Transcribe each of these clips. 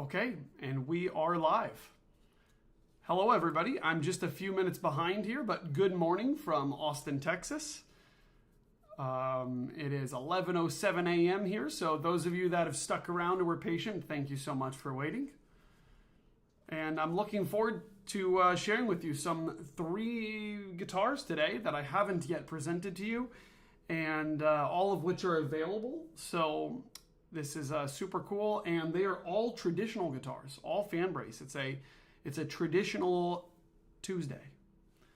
Okay, and we are live. Hello, everybody. I'm just a few minutes behind here, but good morning from Austin, Texas. It is 11:07 a.m. here, so those of you that have stuck around and were patient, thank you so much for waiting. And I'm looking forward to sharing with you some 3 guitars today that I haven't yet presented to you, and all of which are available. So this is super cool, and they are all traditional guitars, all fan brace. It's a traditional Tuesday.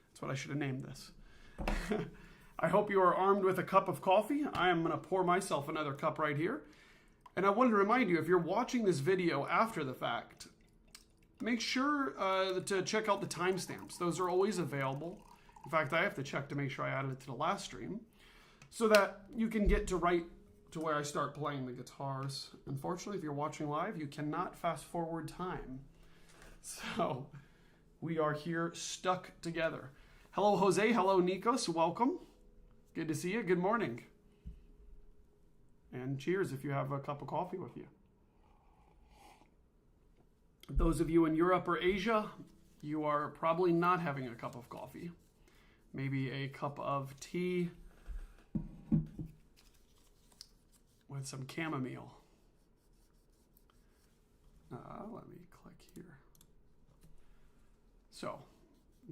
That's what I should have named this. I hope you are armed with a cup of coffee. I am going to pour myself another cup right here. And I wanted to remind you, if you're watching this video after the fact, make sure to check out the timestamps. Those are always available. In fact, I have to check to make sure I added it to the last stream so that you can get to right to where I start playing the guitars. Unfortunately, if you're watching live, you cannot fast forward time. So we are here stuck together. Hello, Jose. Hello, Nikos. Welcome. Good to see you. Good morning. And cheers if you have a cup of coffee with you. Those of you in Europe or Asia, you are probably not having a cup of coffee. Maybe a cup of tea with some chamomile. Let me click here. So,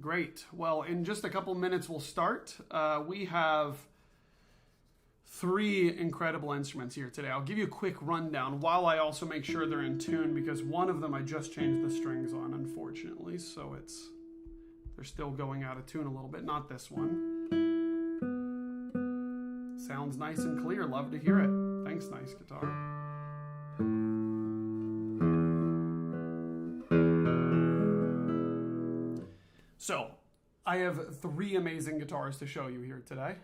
great. Well, in just a couple minutes, we'll start. We have 3 incredible instruments here today. I'll give you a quick rundown while I also make sure they're in tune, because one of them I just changed the strings on, unfortunately. So they're still going out of tune a little bit. Not this one. Sounds nice and clear. Love to hear it. Thanks, nice guitar. So, I have 3 amazing guitars to show you here today.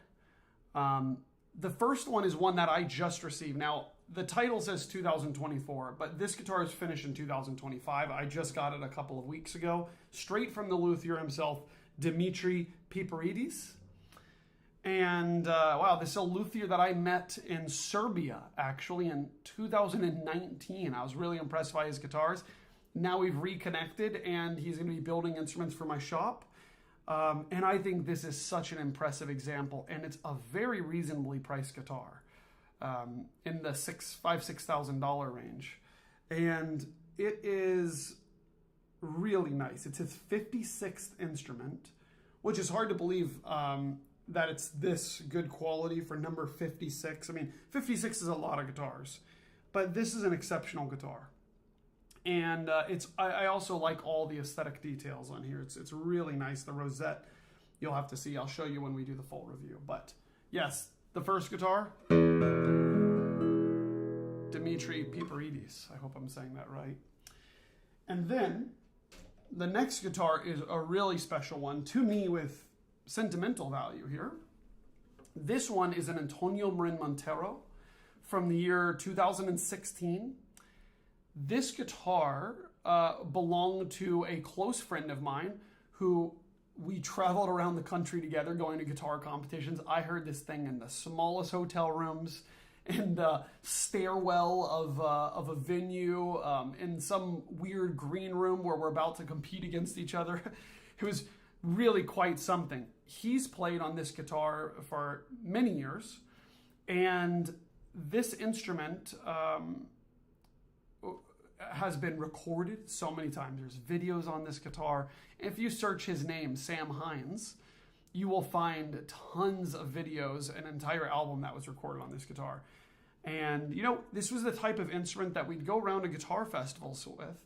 The first one is one that I just received. Now, the title says 2024, but this guitar is finished in 2025. I just got it a couple of weeks ago, straight from the luthier himself, Dimitris Piperidis. And wow, this is a luthier that I met in Serbia, actually, in 2019. I was really impressed by his guitars. Now we've reconnected, and he's going to be building instruments for my shop. And I think this is such an impressive example, and it's a very reasonably priced guitar, in the $6,000 range. And it is really nice. It's his 56th instrument, which is hard to believe that it's this good quality for number 56. I mean, 56 is a lot of guitars, but this is an exceptional guitar. And I also like all the aesthetic details on here. It's really nice. The rosette, you'll have to see. I'll show you when we do the full review. But yes, the first guitar, Dimitris Piperidis. I hope I'm saying that right. And then the next guitar is a really special one to me with sentimental value here. This one is an Antonio Marin Montero from the year 2016. This guitar belonged to a close friend of mine who we traveled around the country together going to guitar competitions. I heard this thing in the smallest hotel rooms, in the stairwell of a venue, in some weird green room where we're about to compete against each other. It was really quite something. He's played on this guitar for many years, and this instrument has been recorded so many times. There's videos on this guitar. If you search his name, Sam Hines, you will find tons of videos, an entire album that was recorded on this guitar. And, you know, this was the type of instrument that we'd go around to guitar festivals with,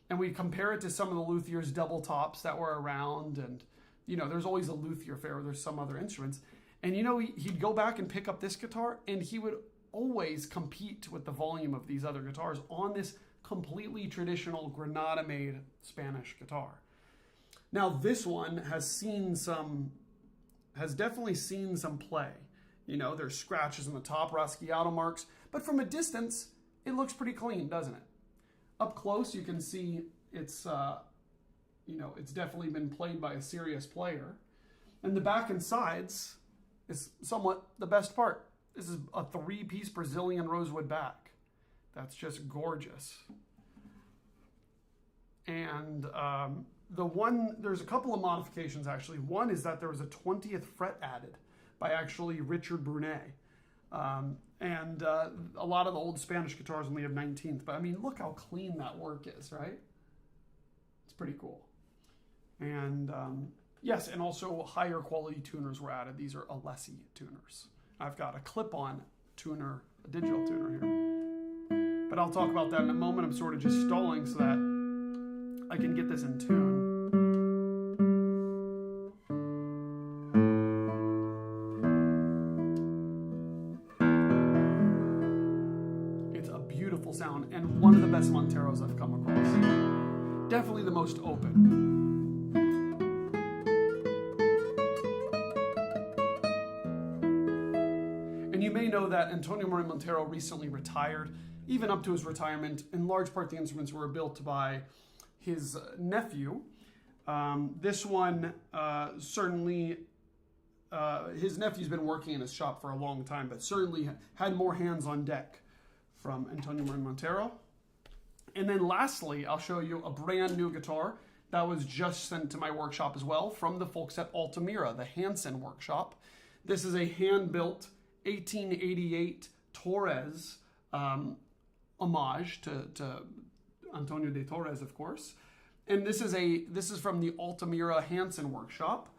and we'd compare it to some of the luthier's double tops that were around. And, you know, there's always a luthier fair where there's some other instruments. And, you know, he'd go back and pick up this guitar, and he would always compete with the volume of these other guitars on this completely traditional Granada-made Spanish guitar. Now, this one has definitely seen some play. You know, there's scratches on the top, Raschiato marks, but from a distance, it looks pretty clean, doesn't it? Up close, you can see it's, you know, it's definitely been played by a serious player. And the back and sides is somewhat the best part. This is a 3-piece Brazilian rosewood back. That's just gorgeous. And there's a couple of modifications actually. One is that there was a 20th fret added by actually Richard Brunet. And a lot of the old Spanish guitars only have 19th, but I mean, look how clean that work is, right? It's pretty cool. And yes, and also higher quality tuners were added. These are Alessi tuners. I've got a clip-on tuner, a digital tuner here. But I'll talk about that in a moment. I'm sort of just stalling so that I can get this in tune. It's a beautiful sound and one of the best Monteros I've come across. Definitely the most open. You may know that Antonio Marin Montero recently retired. Even up to his retirement, in large part the instruments were built by his nephew. This one, certainly, his nephew's been working in his shop for a long time, but certainly had more hands on deck from Antonio Marin Montero. And then lastly, I'll show you a brand new guitar that was just sent to my workshop as well from the folks at Altamira, the Hanson workshop. This is a hand-built 1888 Torres homage to Antonio de Torres, of course. And this is from the Altamira Hanson workshop.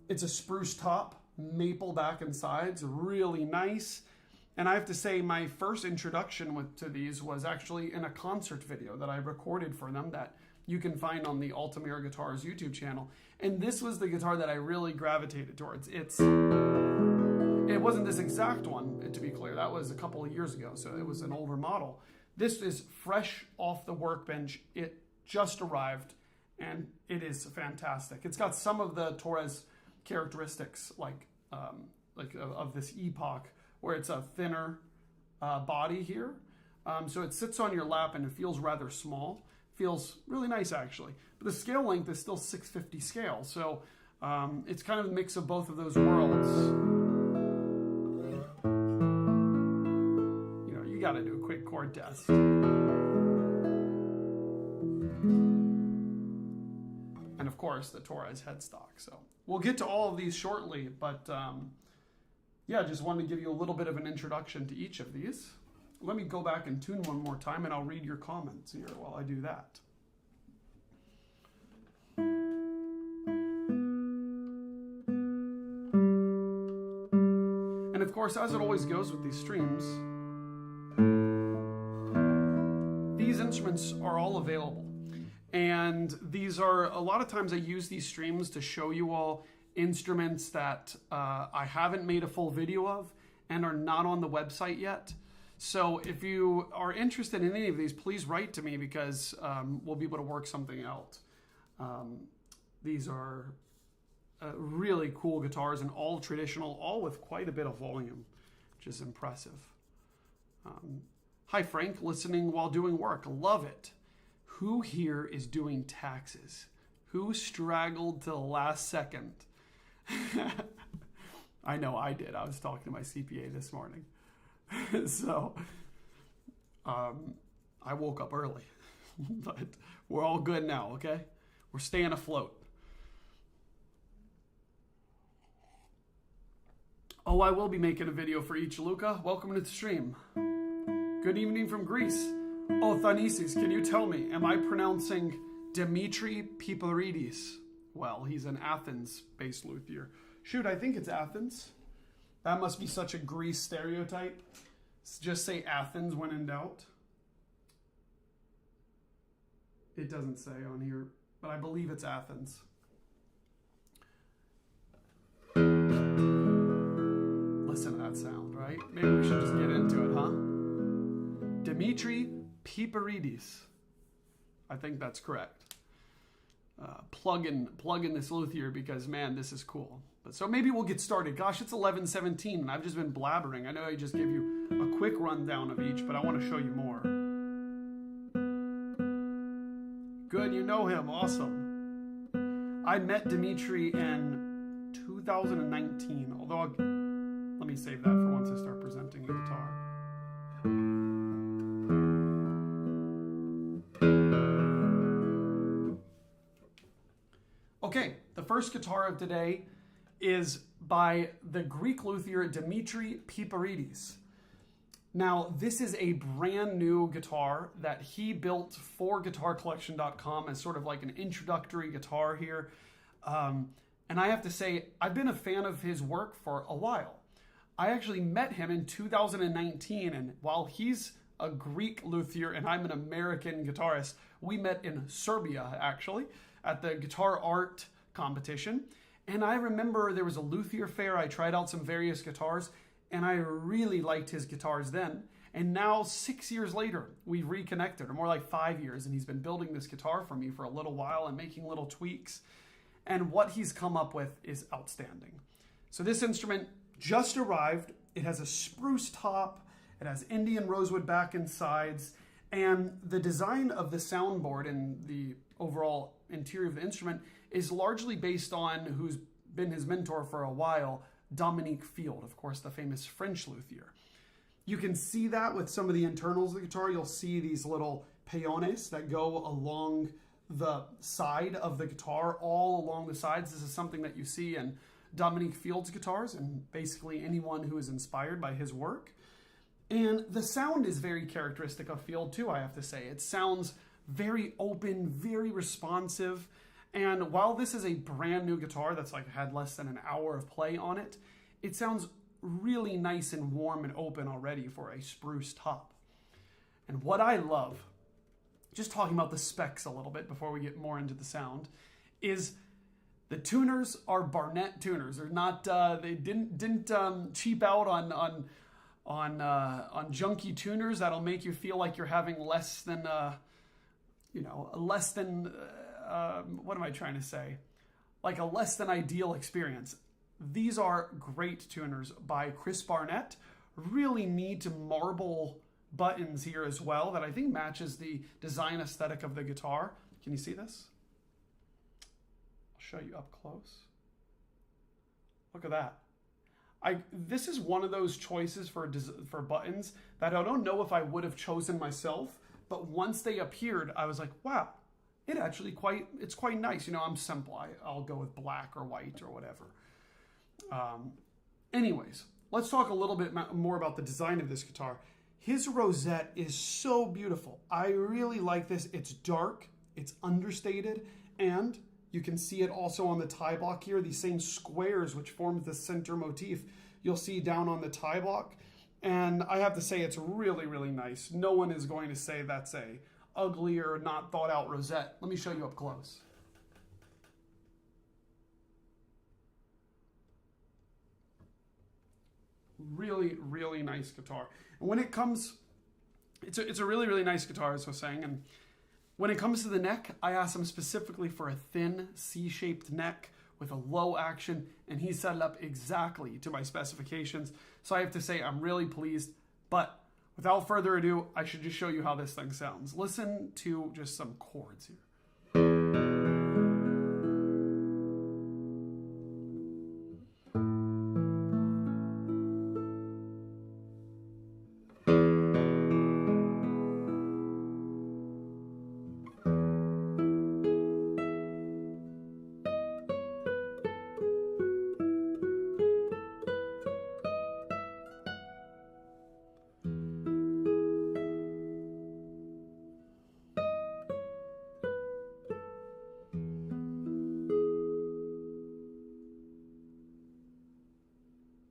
It's a spruce top, maple back and sides, really nice. And I have to say, my first introduction to these was actually in a concert video that I recorded for them that you can find on the Altamira Guitars YouTube channel. And this was the guitar that I really gravitated towards. It wasn't this exact one, to be clear. That was a couple of years ago, so it was an older model. This is fresh off the workbench. It just arrived, and it is fantastic. It's got some of the Torres characteristics, like of this epoch, where it's a thinner body here. So it sits on your lap, and it feels rather small. Feels really nice, actually. But the scale length is still 650 scale, so it's kind of a mix of both of those worlds. You got to do a quick chord test. And of course, the Torres headstock. So we'll get to all of these shortly, but yeah, just wanted to give you a little bit of an introduction to each of these. Let me go back and tune one more time, and I'll read your comments here while I do that. And of course, as it always goes with these streams, these instruments are all available. And these are, a lot of times I use these streams to show you all instruments that I haven't made a full video of and are not on the website yet. So if you are interested in any of these, please write to me because we'll be able to work something out. These are really cool guitars and all traditional, all with quite a bit of volume, which is impressive. Hi, Frank, listening while doing work. Love it. Who here is doing taxes? Who straggled to the last second? I know I did. I was talking to my CPA this morning. So I woke up early, but we're all good now, okay? We're staying afloat. Oh, I will be making a video for each, Luca. Welcome to the stream. Good evening from Greece. Oh, Thanisis, can you tell me, am I pronouncing Dimitris Piperidis? Well, he's an Athens-based luthier. Shoot, I think it's Athens. That must be such a Greece stereotype. Just say Athens when in doubt. It doesn't say on here, but I believe it's Athens. Listen to that sound, right? Maybe we should just get into it, huh? Dimitris Piperidis. I think that's correct. Plug in this luthier because, man, this is cool. But so maybe we'll get started. Gosh, it's 11:17 and I've just been blabbering. I know I just gave you a quick rundown of each, but I want to show you more. Good, you know him. Awesome. I met Dimitri in 2019, although let me save that for once I start presenting the guitar. first guitar of today is by the Greek luthier Dimitris Piperidis. Now, this is a brand new guitar that he built for GuitarCollection.com as sort of like an introductory guitar here. And I have to say, I've been a fan of his work for a while. I actually met him in 2019, and while he's a Greek luthier and I'm an American guitarist, we met in Serbia, actually, at the Guitar Art competition. And I remember there was a luthier fair. I tried out some various guitars, and I really liked his guitars then. And now, 6 years later, we've reconnected, or more like 5 years, and he's been building this guitar for me for a little while and making little tweaks. And what he's come up with is outstanding. So this instrument just arrived. It has a spruce top. It has Indian rosewood back and sides. And the design of the soundboard and the overall interior of the instrument is largely based on who's been his mentor for a while, Dominique Field, of course, the famous French luthier. You can see that with some of the internals of the guitar. You'll see these little peones that go along the side of the guitar, all along the sides. This is something that you see in Dominique Field's guitars and basically anyone who is inspired by his work. And the sound is very characteristic of Field too, I have to say. It sounds very open, very responsive. And while this is a brand new guitar that's like had less than an hour of play on it, it sounds really nice and warm and open already for a spruce top. And what I love, just talking about the specs a little bit before we get more into the sound, is the tuners are Barnett tuners. They're not. They didn't cheap out on junky tuners that'll make you feel like you're having less than what am I trying to say? Like a less than ideal experience. These are great tuners by Chris Barnett. Really neat marble buttons here as well that I think matches the design aesthetic of the guitar. Can you see this? I'll show you up close. Look at that. This is one of those choices for buttons that I don't know if I would have chosen myself, but once they appeared, I was like, wow, it's quite nice. You know, I'm simple. I'll go with black or white or whatever. Anyways, let's talk a little bit more about the design of this guitar. His rosette is so beautiful. I really like this. It's dark, it's understated, and you can see it also on the tie block here, these same squares which forms the center motif you'll see down on the tie block. And I have to say it's really, really nice. No one is going to say that's a ugly or not thought out rosette. Let me show you up close. Really, really nice guitar. And when it comes, it's a really, really nice guitar, as I was saying. And when it comes to the neck, I asked him specifically for a thin C-shaped neck with a low action, and he set it up exactly to my specifications. So I have to say I'm really pleased. But without further ado, I should just show you how this thing sounds. Listen to just some chords here.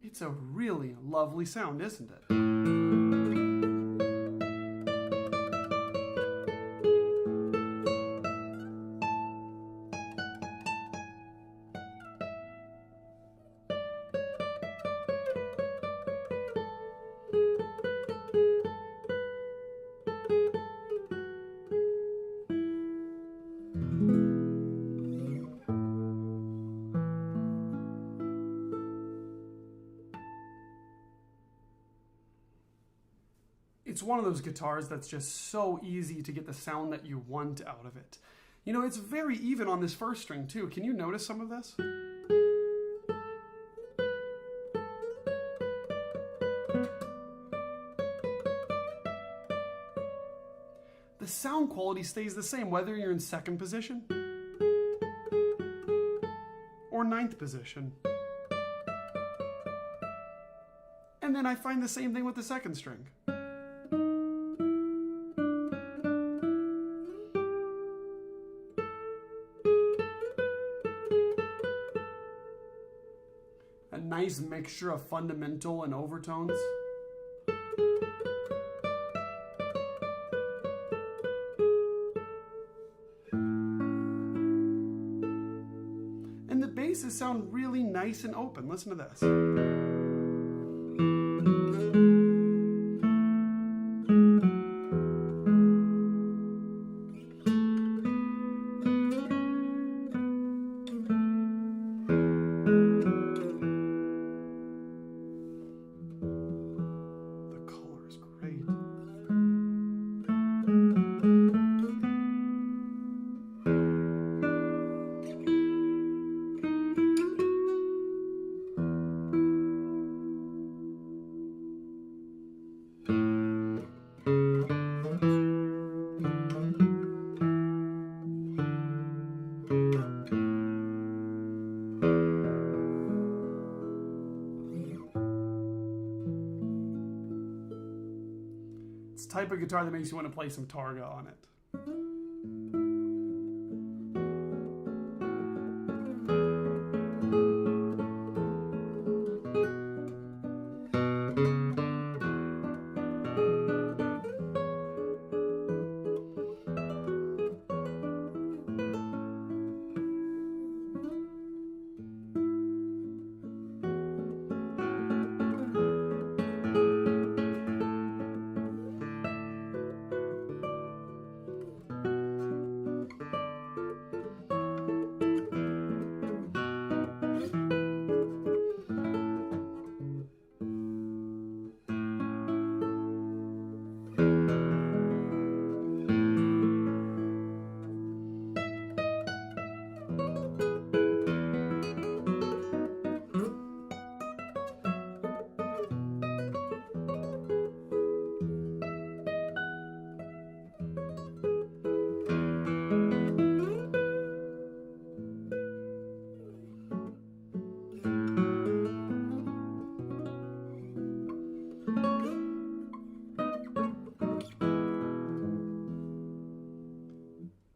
It's a really lovely sound, isn't it? It's one of those guitars that's just so easy to get the sound that you want out of it. You know, it's very even on this first string too. Can you notice some of this? The sound quality stays the same whether you're in second position ninth position. And then I find the same thing with the second string. A nice mixture of fundamental and overtones. And the basses sound really nice and open. Listen to this. It's the type of guitar that makes you want to play some Targa on it.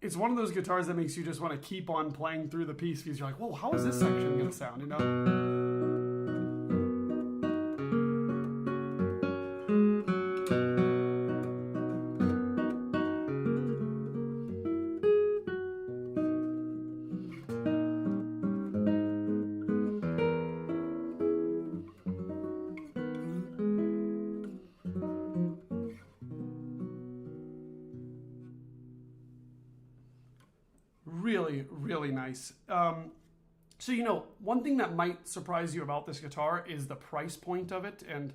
It's one of those guitars that makes you just want to keep on playing through the piece because you're like, whoa, how is this section going to sound, you know? Really, really nice. So, you know, one thing that might surprise you about this guitar is the price point of it. And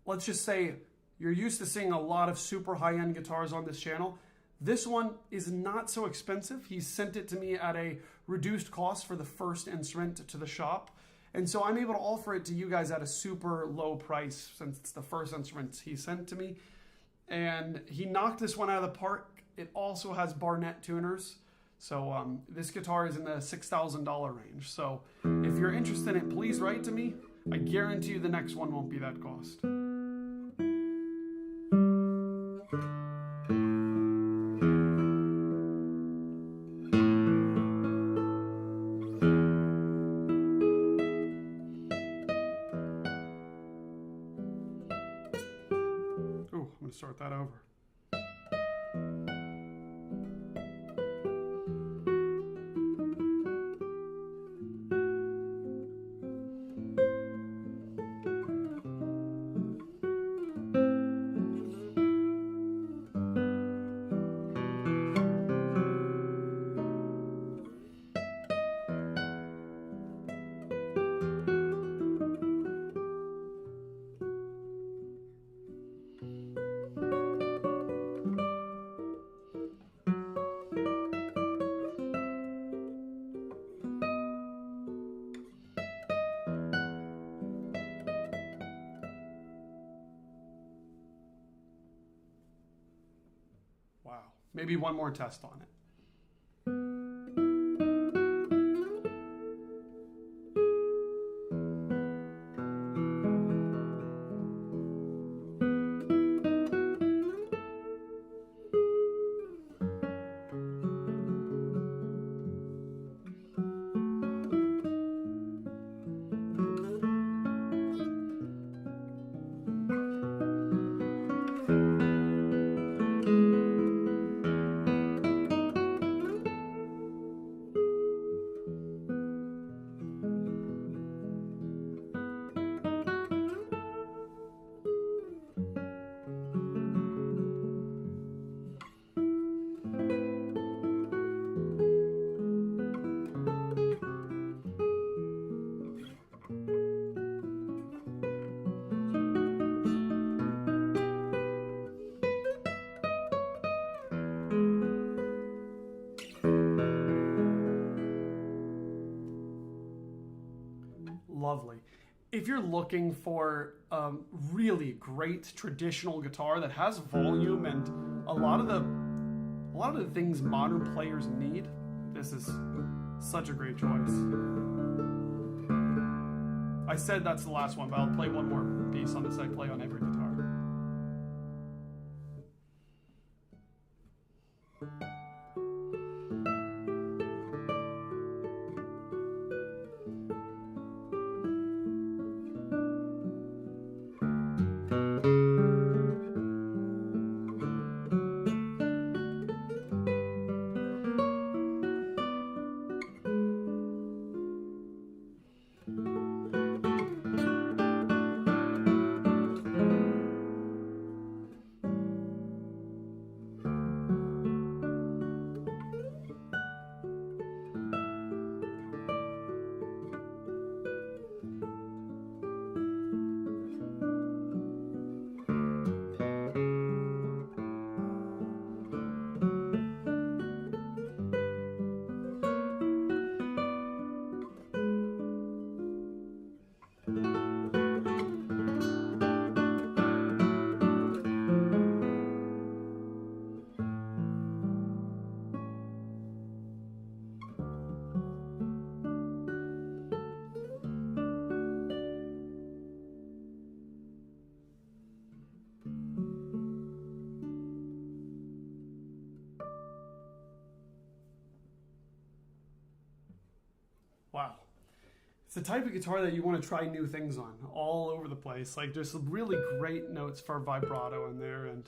let's just say you're used to seeing a lot of super high-end guitars on this channel. This one is not so expensive. He sent it to me at a reduced cost for the first instrument to the shop. And so I'm able to offer it to you guys at a super low price since it's the first instrument he sent to me. And he knocked this one out of the park. It also has Barnett tuners. So this guitar is in the $6,000 range. So if you're interested in it, please write to me. I guarantee you the next one won't be that cost. Ooh, I'm going to start that over. Wow. Maybe one more test on it. if you're looking for a really great traditional guitar that has volume and a lot of the things modern players need, this is such a great choice. I said that's the last one, but I'll play one more piece on this. I play on every guitar. Wow. It's the type of guitar that you want to try new things on all over the place. Like there's some really great notes for vibrato in there. And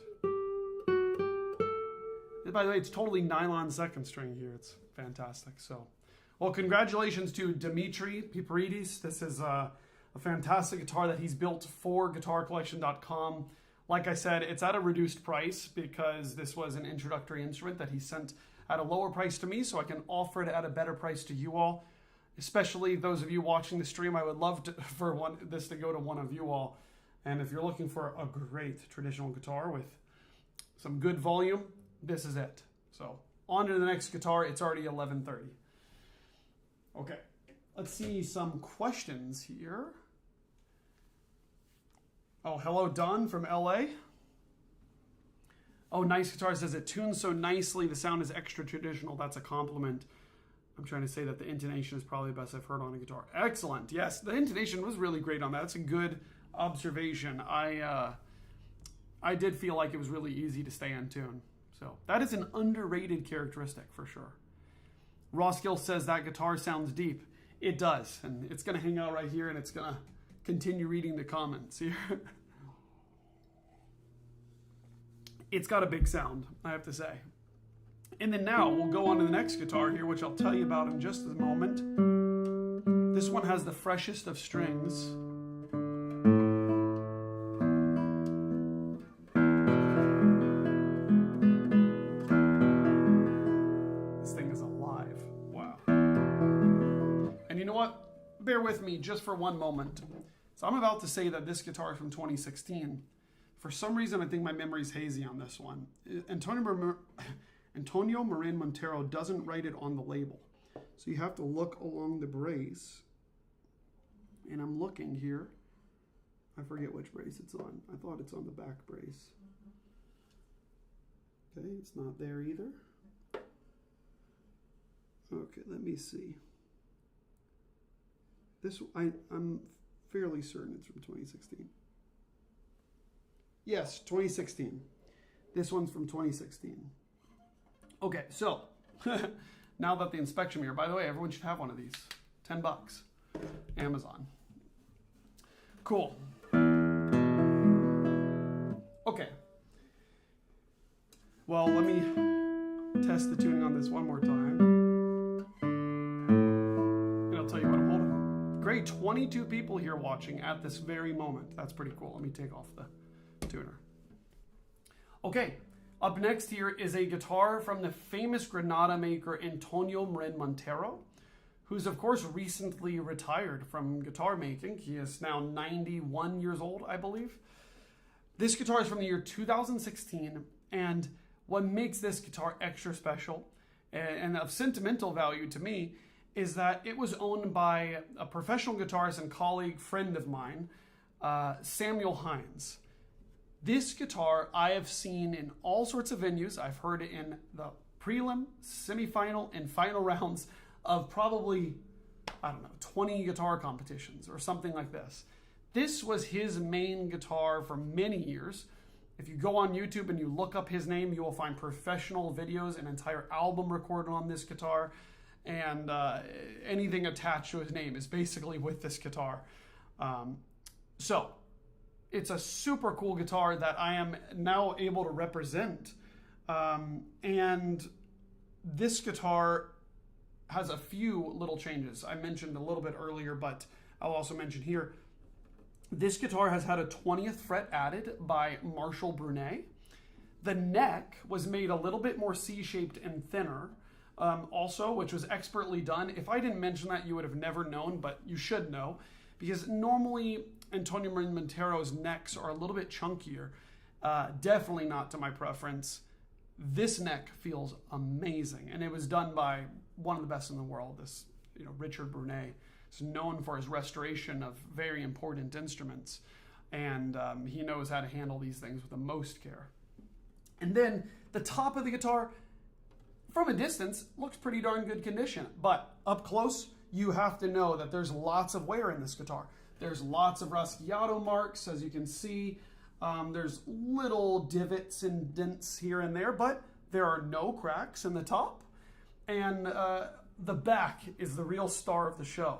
by the way, it's totally nylon second string here. It's fantastic. So, well, congratulations to Dimitris Piperidis. This is a fantastic guitar that he's built for guitarcollection.com. Like I said, it's at a reduced price because this was an introductory instrument that he sent at a lower price to me, so I can offer it at a better price to you all. Especially those of you watching the stream, I would love for this to go to one of you all. And if you're looking for a great traditional guitar with some good volume, this is it. So on to the next guitar. It's already 11:30. Okay, let's see some questions here. Oh, hello, Don from LA. Oh, nice guitar says it tunes so nicely. The sound is extra traditional. That's a compliment. I'm trying to say that the intonation is probably the best I've heard on a guitar. Excellent. Yes, the intonation was really great on that. That's a good observation. I did feel like it was really easy to stay in tune. So that is an underrated characteristic for sure. Roskill says that guitar sounds deep. It does. And it's going to hang out right here and it's going to continue reading the comments here. It's got a big sound, I have to say. And then now we'll go on to the next guitar here, which I'll tell you about in just a moment. This one has the freshest of strings. This thing is alive. Wow. And you know what? Bear with me just for one moment. So I'm about to say that this guitar is from 2016. For some reason, I think my memory's hazy on this one. Antonio Marin Montero doesn't write it on the label. So you have to look along the brace. And I'm looking here. I forget which brace it's on. I thought it's on the back brace. Okay, it's not there either. Okay, let me see. I'm fairly certain it's from 2016. Yes, 2016. This one's from 2016. Okay, so now that the inspection mirror, by the way, everyone should have one of these. $10. Amazon. Cool. Okay. Well, let me test the tuning on this one more time. And I'll tell you what I'm holding. Great, 22 people here watching at this very moment. That's pretty cool. Let me take off the tuner. Okay. Up next here is a guitar from the famous Granada maker Antonio Marin Montero, who's of course recently retired from guitar making. He is now 91 years old, I believe. This guitar is from the year 2016, and what makes this guitar extra special and of sentimental value to me is that it was owned by a professional guitarist and colleague friend of mine, Samuel Hines. This guitar I have seen in all sorts of venues. I've heard it in the prelim, semifinal, and final rounds of probably, 20 guitar competitions or something like this. This was his main guitar for many years. If you go on YouTube and you look up his name, you will find professional videos, an entire album recorded on this guitar, and anything attached to his name is basically with this guitar. So it's a super cool guitar that I am now able to represent. And this guitar has a few little changes. I mentioned a little bit earlier, but I'll also mention here. This guitar has had a 20th fret added by Marshall Brunet. The neck was made a little bit more C-shaped and thinner, also, which was expertly done. If I didn't mention that, you would have never known, but you should know, because normally Antonio Marin Montero's necks are a little bit chunkier. Definitely not to my preference. This neck feels amazing, and it was done by one of the best in the world, this Richard Brunet. He's known for his restoration of very important instruments, and he knows how to handle these things with the most care. And then the top of the guitar, from a distance, looks pretty darn good condition, but up close, you have to know that there's lots of wear in this guitar. There's lots of Raschiato marks, as you can see. There's little divots and dents here and there, but there are no cracks in the top. And the back is the real star of the show.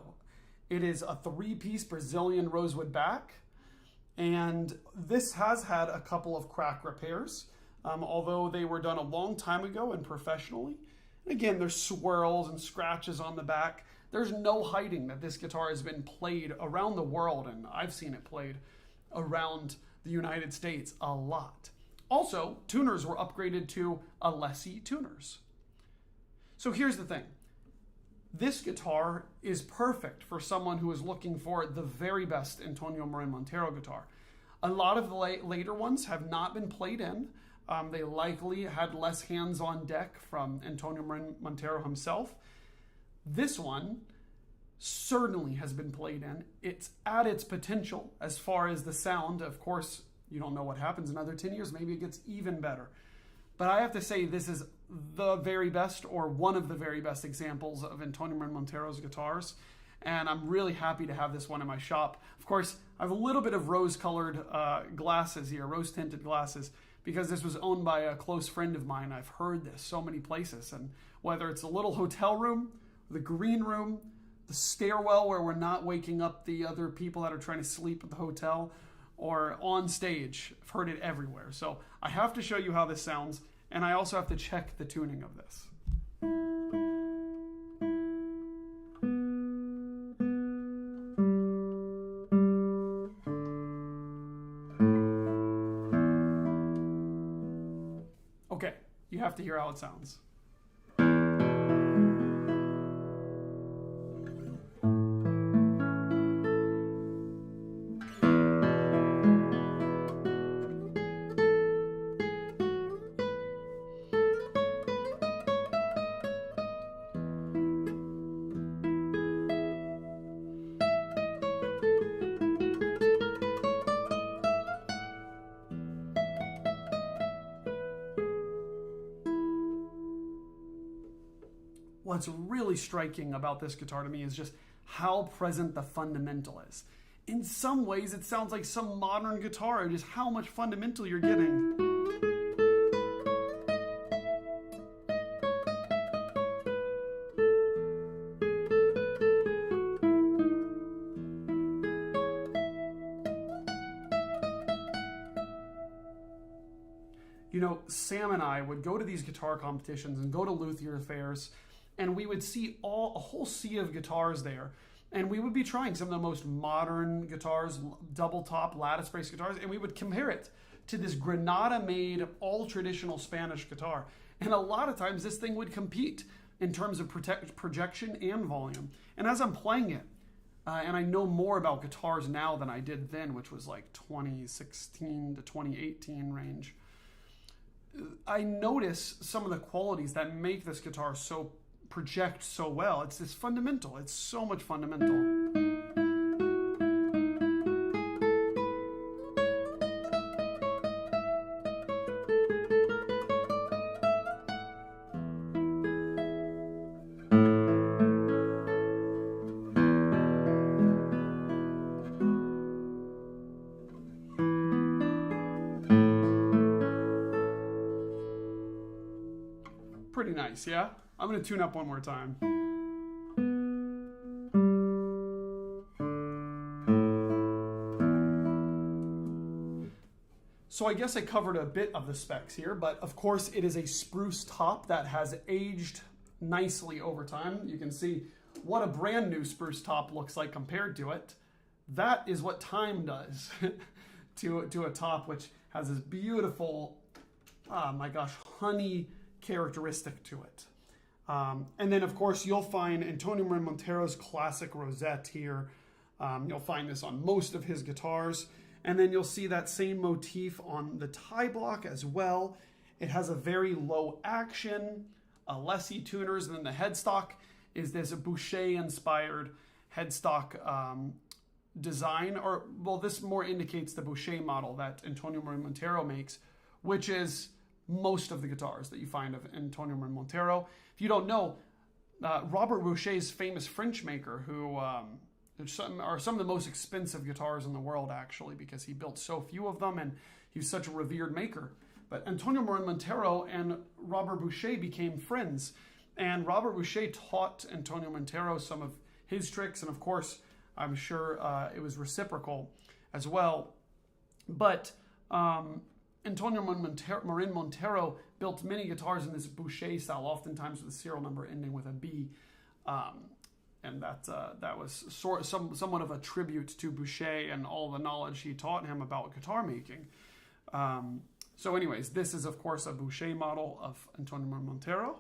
It is a 3-piece Brazilian rosewood back, and this has had a couple of crack repairs, although they were done a long time ago and professionally. And again, there's swirls and scratches on the back. There's no hiding that this guitar has been played around the world, and I've seen it played around the United States a lot. Also, tuners were upgraded to Alessi tuners. So here's the thing. This guitar is perfect for someone who is looking for the very best Antonio Marin Montero guitar. A lot of the later ones have not been played in. They likely had less hands on deck from Antonio Marin Montero himself. This one certainly has been played in. It's at its potential as far as the sound. Of course, you don't know what happens in another 10 years. Maybe it gets even better. But I have to say this is the very best, or one of the very best examples of Antonio Marin Montero's guitars. And I'm really happy to have this one in my shop. Of course, I have a little bit of rose-colored glasses here, rose-tinted glasses, because this was owned by a close friend of mine. I've heard this so many places. And whether it's a little hotel room, the green room, the stairwell where we're not waking up the other people that are trying to sleep at the hotel, or on stage, I've heard it everywhere. So I have to show you how this sounds, and I also have to check the tuning of this. Okay, you have to hear how it sounds. What's really striking about this guitar to me is just how present the fundamental is. In some ways, it sounds like some modern guitar, just how much fundamental you're getting. You know, Sam and I would go to these guitar competitions and go to luthier fairs, and we would see a whole sea of guitars there. And we would be trying some of the most modern guitars, double top lattice brace guitars, and we would compare it to this Granada-made, all traditional Spanish guitar. And a lot of times this thing would compete in terms of projection and volume. And as I'm playing it, and I know more about guitars now than I did then, which was like 2016 to 2018 range, I notice some of the qualities that make this guitar so project so well. It's this fundamental. It's so much fundamental. Pretty nice, yeah? I'm going to tune up one more time. So I guess I covered a bit of the specs here, but of course it is a spruce top that has aged nicely over time. You can see what a brand new spruce top looks like compared to it. That is what time does to a top which has this beautiful, oh my gosh, honey characteristic to it. And then of course you'll find Antonio Marin Montero's classic rosette here. You'll find this on most of his guitars. And then you'll see that same motif on the tie block as well. It has a very low action, Alessi tuners, and then the headstock is this Boucher-inspired headstock design. Or, well, this more indicates the Boucher model that Antonio Marin Montero makes, which is most of the guitars that you find of Antonio Marin Montero. If you don't know, Robert Boucher's famous French maker, who are some of the most expensive guitars in the world, actually, because he built so few of them and he's such a revered maker. But Antonio Marin Montero and Robert Boucher became friends, and Robert Boucher taught Antonio Montero some of his tricks, and of course, I'm sure it was reciprocal as well. But Antonio Marin Montero built many guitars in this Boucher style, oftentimes with a serial number ending with a B. And that was somewhat of a tribute to Boucher and all the knowledge he taught him about guitar making. So anyways, this is of course a Boucher model of Antonio Marin Montero.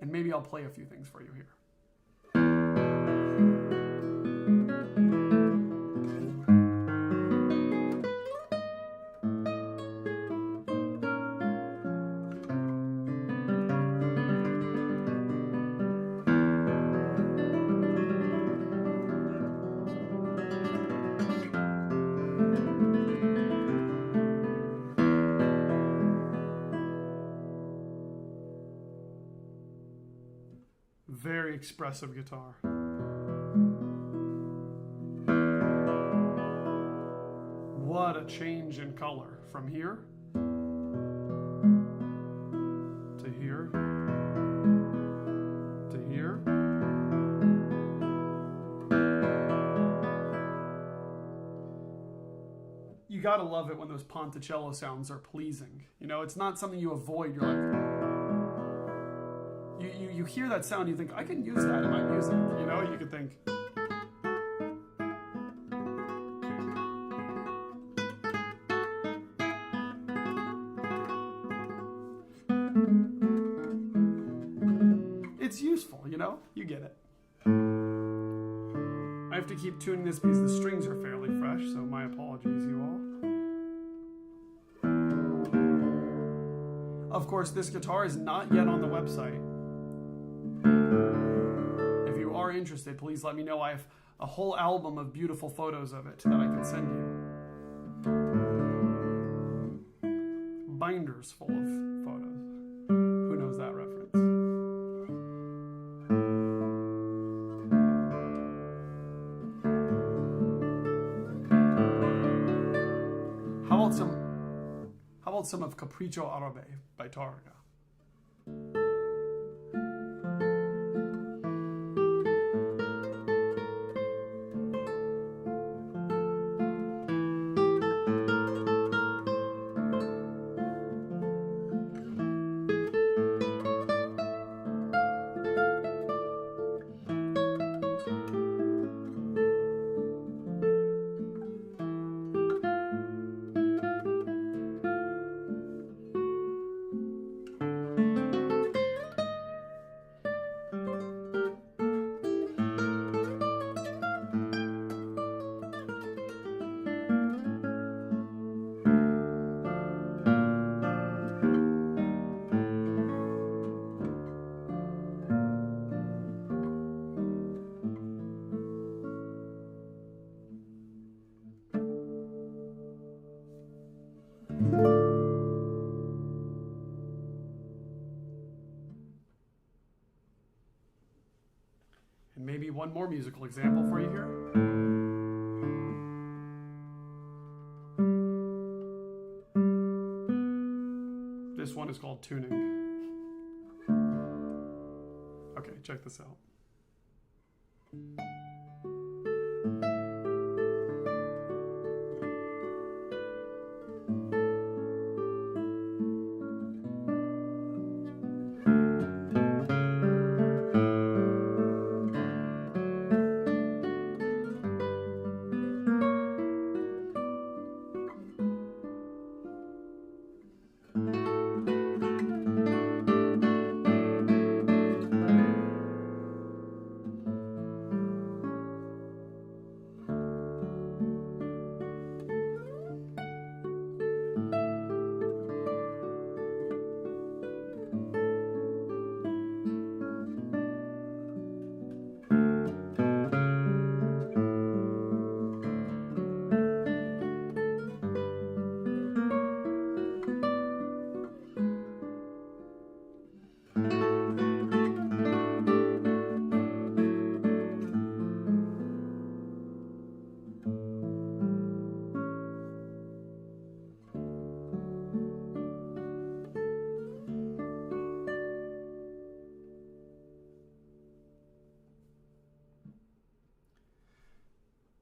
And maybe I'll play a few things for you here. Very expressive guitar. What a change in color from here to here to here. You gotta love it when those Ponticello sounds are pleasing. You know, it's not something you avoid. You're like, you hear that sound, you think, I can use that in my music. You know, you could think. It's useful, you know? You get it. I have to keep tuning this because the strings are fairly fresh, so my apologies, you all. Of course, this guitar is not yet on the website. If you are interested, please let me know. I have a whole album of beautiful photos of it that I can send you. Binders full of photos. Who knows that reference? How about some of Capriccio Arabe by Targa? one more musical example for you here. This one is called tuning. Okay, check this out.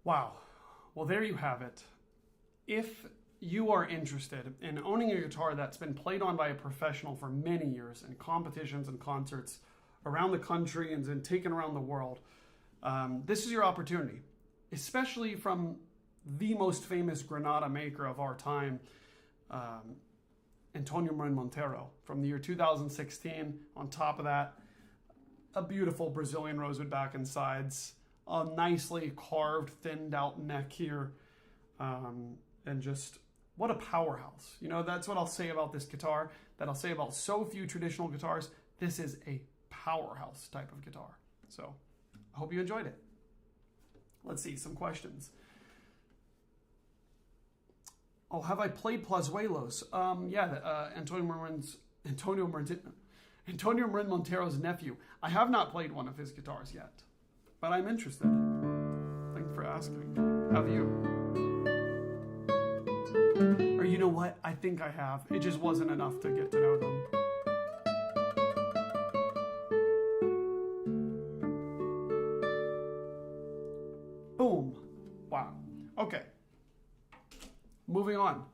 Wow. Well, there you have it. If you are interested in owning a guitar that's been played on by a professional for many years in competitions and concerts around the country and then taken around the world, this is your opportunity, especially from the most famous Granada maker of our time, Marin Montero, from the year 2016. On top of that, a beautiful Brazilian rosewood back and sides, a nicely carved, thinned out neck here, and just what a powerhouse. You know, that's what I'll say about this guitar, that I'll say about so few traditional guitars. This is a powerhouse type of guitar. So I hope you enjoyed it. Let's see, some questions. Oh, have I played Plazuelos? Yeah, Antonio Marin Montero's nephew. I have not played one of his guitars yet, but I'm interested. Thanks for asking. Have you? Or you know what? I think I have. It just wasn't enough to get to know them. Boom. Wow. Okay. Moving on.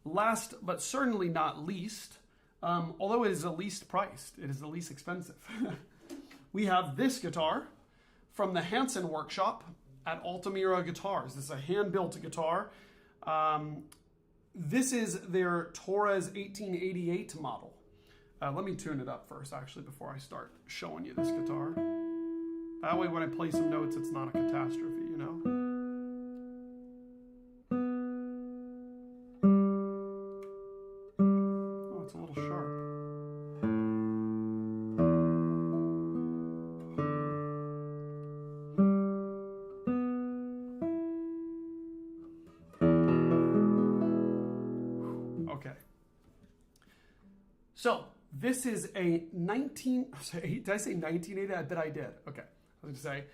Last, but certainly not least, although it is the least priced, it is the least expensive. We have this guitar from the Hanson workshop at Altamira Guitars. This is a hand-built guitar. This is their Torres 1888 model. Let me tune it up first, actually, before I start showing you this guitar. That way, when I play some notes, it's not a catastrophe, you know? Oh, it's a little sharp. So this is a did I say 1980? I bet I did. Okay, I was gonna say,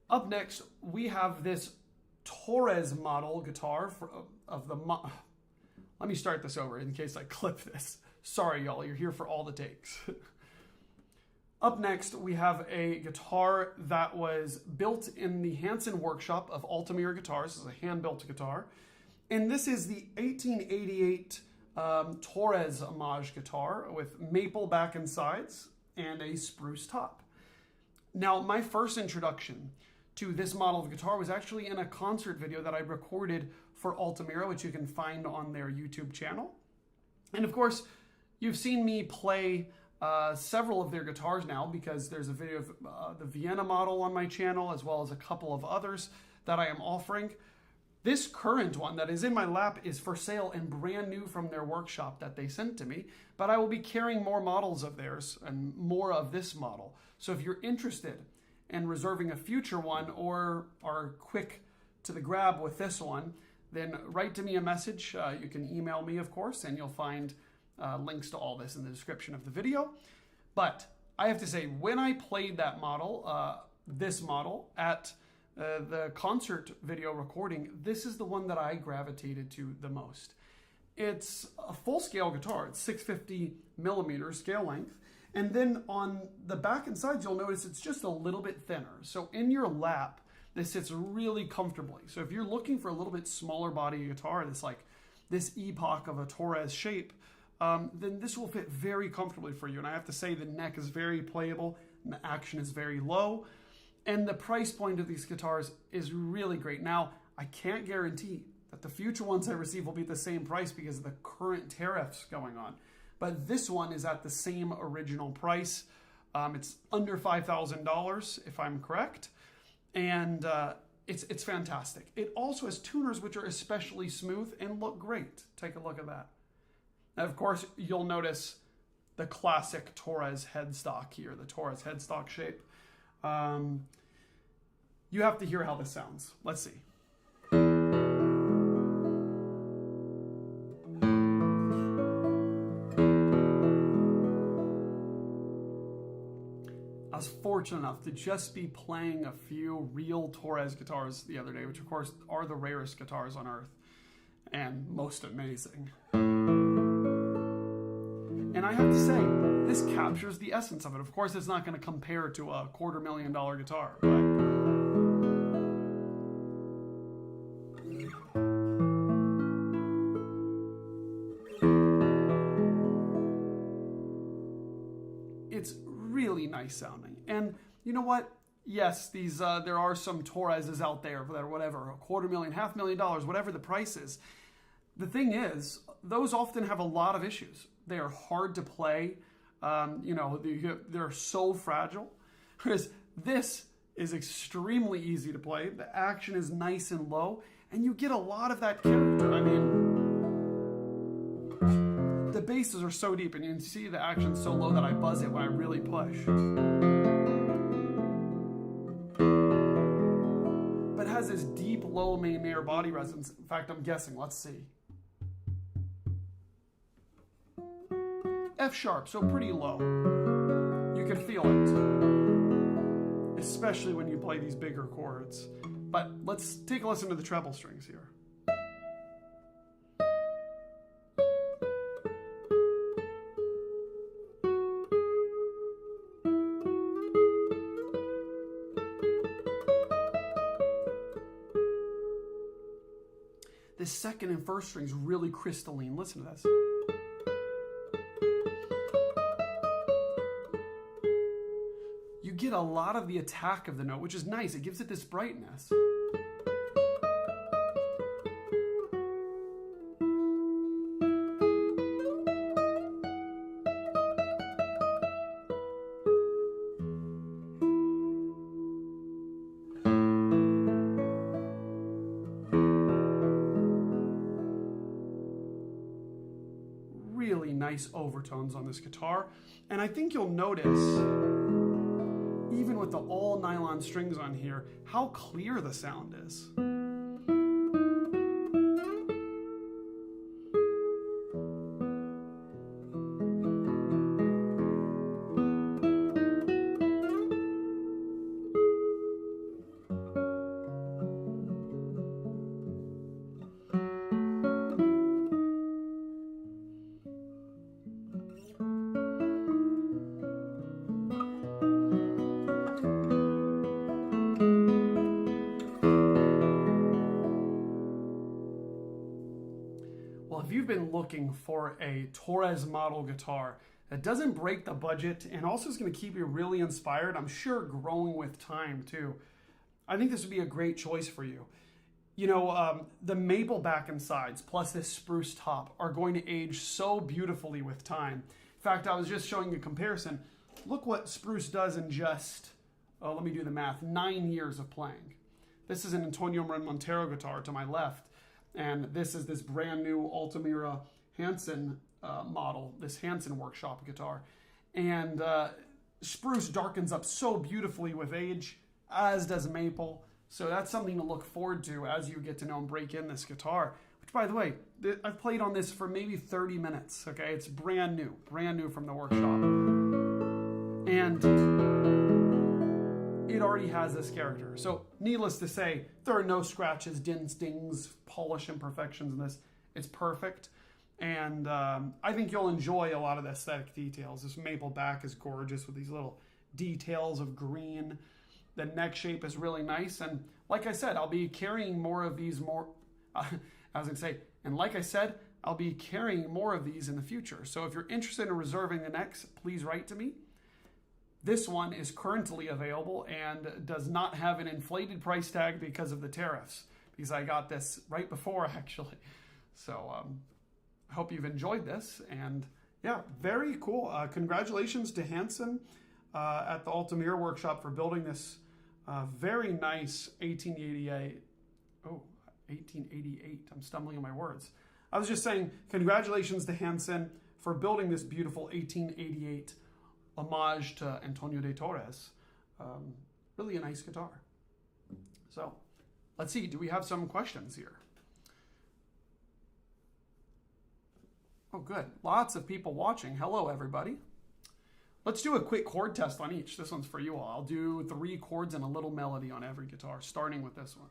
up next we have this Torres model guitar let me start this over in case I clip this. Sorry y'all, you're here for all the takes. Up next we have a guitar that was built in the Hanson workshop of Altamira Guitars. This is a hand-built guitar. And this is the 1888 Torres homage guitar with maple back and sides and a spruce top. Now, my first introduction to this model of guitar was actually in a concert video that I recorded for Altamira, which you can find on their YouTube channel. And of course, you've seen me play several of their guitars now, because there's a video of the Vienna model on my channel, as well as a couple of others that I am offering. This current one that is in my lap is for sale and brand new from their workshop that they sent to me, but I will be carrying more models of theirs and more of this model. So if you're interested in reserving a future one or are quick to the grab with this one, then write to me a message. You can email me, of course, and you'll find links to all this in the description of the video. But I have to say, when I played that model, this model at the concert video recording, this is the one that I gravitated to the most. It's a full-scale guitar. It's 650 millimeter scale length. And then on the back and sides, you'll notice it's just a little bit thinner. So in your lap, this sits really comfortably. So if you're looking for a little bit smaller body guitar, that's like this epoch of a Torres shape, then this will fit very comfortably for you. And I have to say the neck is very playable and the action is very low. And the price point of these guitars is really great. Now, I can't guarantee that the future ones I receive will be the same price because of the current tariffs going on. But this one is at the same original price. It's under $5,000 if I'm correct. And it's fantastic. It also has tuners which are especially smooth and look great. Take a look at that. And of course, you'll notice the classic Torres headstock here, the Torres headstock shape. You have to hear how this sounds. Let's see. I was fortunate enough to just be playing a few real Torres guitars the other day, which of course are the rarest guitars on earth and most amazing. And I have to say, this captures the essence of it. Of course, it's not going to compare to a $250,000 guitar, but it's really nice sounding. And you know what? Yes, these there are some Torreses out there that are whatever, $250,000, $500,000, whatever the price is. The thing is, those often have a lot of issues. They are hard to play. They're so fragile. Whereas this is extremely easy to play. The action is nice and low, and you get a lot of that character. I mean, the basses are so deep, and you can see the action so low that I buzz it when I really push. But it has this deep, low main air body resonance. In fact, I'm guessing. Let's see. F sharp, so pretty low. You can feel it, especially when you play these bigger chords. But let's take a listen to the treble strings here. The second and first strings really crystalline. Listen to this. You get a lot of the attack of the note, which is nice. It gives it this brightness. Really nice overtones on this guitar. And I think you'll notice, even with the all nylon strings on here, how clear the sound is. Well, if you've been looking for a Torres model guitar that doesn't break the budget and also is going to keep you really inspired, I'm sure growing with time too, I think this would be a great choice for you. You know, the maple back and sides plus this spruce top are going to age so beautifully with time. In fact, I was just showing you a comparison. Look what Spruce does in just, let me do the math, 9 years of playing. This is an Marin Montero guitar to my left. And this is this brand new Altamira Hanson model, this Hanson workshop guitar. And Spruce darkens up so beautifully with age, as does maple. So that's something to look forward to as you get to know and break in this guitar. Which, by the way, I've played on this for maybe 30 minutes, okay? It's brand new from the workshop. And it already has this character. So needless to say, there are no scratches, dents, dings, polish imperfections in this. It's perfect. And I think you'll enjoy a lot of the aesthetic details. This maple back is gorgeous with these little details of green. The neck shape is really nice. And like I said, I'll be carrying more of these I'll be carrying more of these in the future. So if you're interested in reserving the necks, please write to me. This one is currently available and does not have an inflated price tag because of the tariffs, because I got this right before actually. So I hope you've enjoyed this, and yeah, very cool. Congratulations to Hanson at the Altamira workshop for building this very nice 1888. Oh, 1888. I'm stumbling on my words. I was just saying congratulations to Hanson for building this beautiful 1888 homage to Antonio de Torres. Really a nice guitar. So let's see, do we have some questions here? Oh, good. Lots of people watching. Hello, everybody. Let's do a quick chord test on each. This one's for you all. I'll do 3 chords and a little melody on every guitar, starting with this one.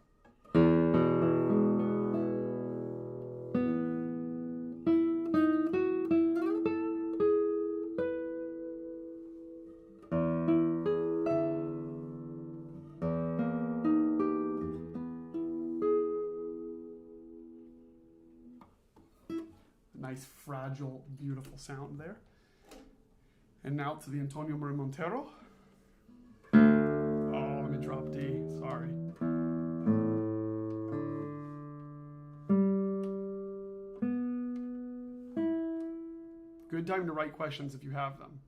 Nice, fragile, beautiful sound there. And now to the Antonio Marin Montero. Oh, let me drop D, sorry. Good time to write questions if you have them.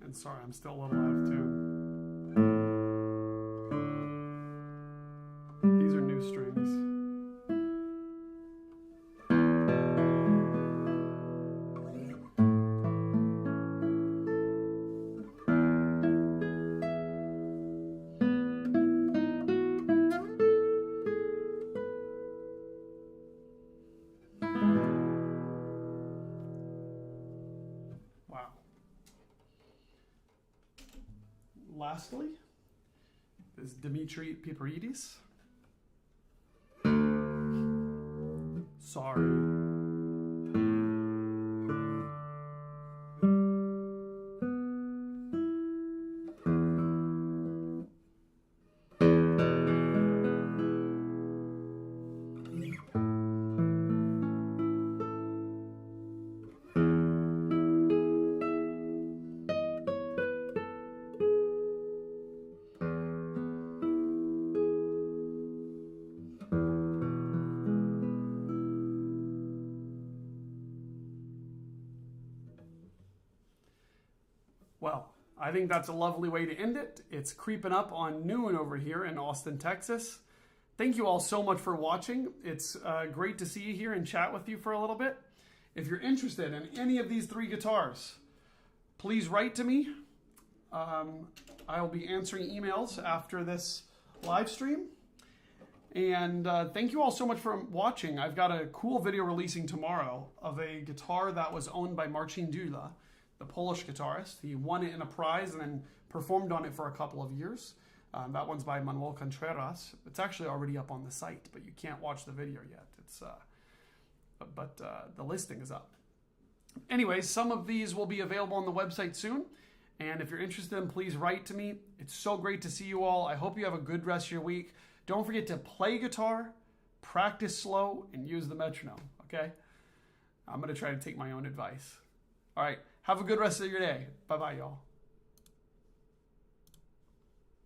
And sorry, I'm still a little out of tune. These are new strings. Wow. Lastly, is Dimitris Piperidis. Sorry. Well, I think that's a lovely way to end it. It's creeping up on noon over here in Austin, Texas. Thank you all so much for watching. It's great to see you here and chat with you for a little bit. If you're interested in any of these 3 guitars, please write to me. I'll be answering emails after this live stream. And thank you all so much for watching. I've got a cool video releasing tomorrow of a guitar that was owned by Marcin Dula, the Polish guitarist. He won it in a prize and then performed on it for a couple of years. That one's by Manuel Contreras. It's actually already up on the site, but you can't watch the video yet. But the listing is up. Anyways, some of these will be available on the website soon. And if you're interested, please write to me. It's so great to see you all. I hope you have a good rest of your week. Don't forget to play guitar, practice slow, and use the metronome, okay? I'm going to try to take my own advice. All right. Have a good rest of your day. Bye-bye, y'all.